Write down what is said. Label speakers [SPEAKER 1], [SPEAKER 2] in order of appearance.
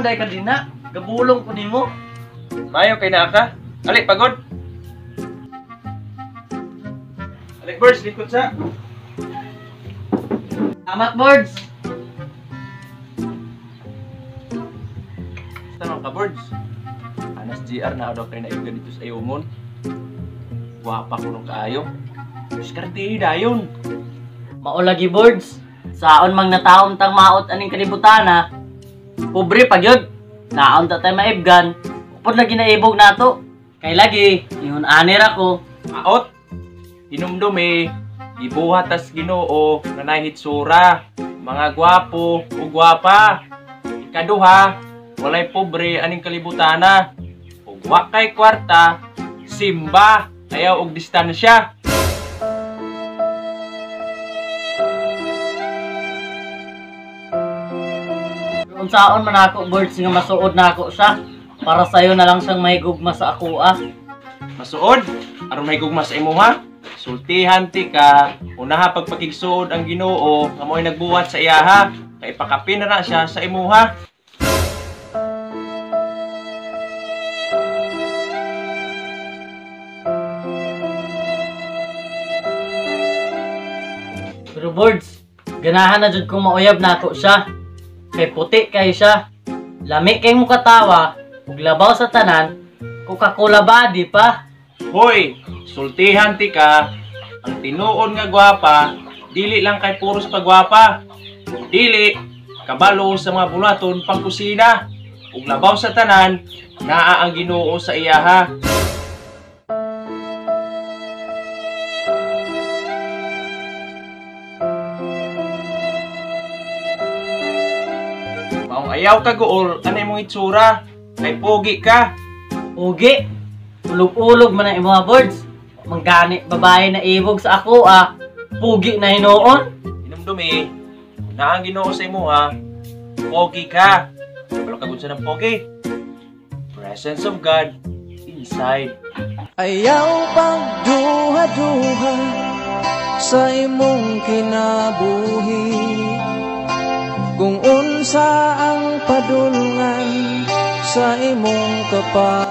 [SPEAKER 1] man dahil ka din na. Gabulong ko nimo.
[SPEAKER 2] Mayo kay naa ka. Ali, pagod. Ali, birds, likod sa.
[SPEAKER 1] Amat, birds.
[SPEAKER 2] Tanong ka, birds. Anas GR na daw kay naiga dito sa Ayumon. Wapa ko nung kaayo. Diskarte dayon.
[SPEAKER 1] Maulagi, birds. Saon mang nataon tang maot aning kalibutana. Pobre pa gyud. Naon ta tay maibgan. Upod lagi na ibog nato. Kay lagi, ihon anir ako.
[SPEAKER 2] Maot. Hinumdumi. Ibuhat tas Ginoo nanay hitsura. Mga gwapo o gwapa. Ikaduha, walay pobre aning kalibutana. Ug wa kay kwarta, simba ayaw og distansya.
[SPEAKER 1] Kung saon man ako, birds, nga masuod na ako siya. Para sa'yo na lang siyang mahigugma sa ako, ah.
[SPEAKER 2] Masuod, aron may gugma sa imo ha. Sultihan ti ka, unaha pagpakigsuod ang Ginoo nga mo'y nagbuhat sa iya ha. Kay pakapin na siya sa imo ha.
[SPEAKER 1] Pero birds, ganahan na jud kong mauyab na ako siya. Kay puti kay siya. Lami kay mo katawa, ug labaw sa tanan, Coca-Cola body pa.
[SPEAKER 2] Hoy, sultihan ti ka, ang tinuod nga gwapa, dili lang kay puro sa pagwapa. Dili, kabalo sa mga bulaton pang kusina. Ug labaw sa tanan, naa ang Ginoo sa iya ha. Maong ayaw ka gool, anay mong itsura, kay pogi ka.
[SPEAKER 1] Ugi, ulog-ulog man ang mga birds. Manggani babae na ibog sa ako, ah. Pugi na hinoon.
[SPEAKER 2] Hinumdumi, na ang Ginoo sa imo ha, pogi ka. Wala ka gud sa ng pogi. Presence of God inside.
[SPEAKER 3] Ayaw pagduha-duha sa imong kinabuhi. Kung unsa ang padulngan sa imong kapal.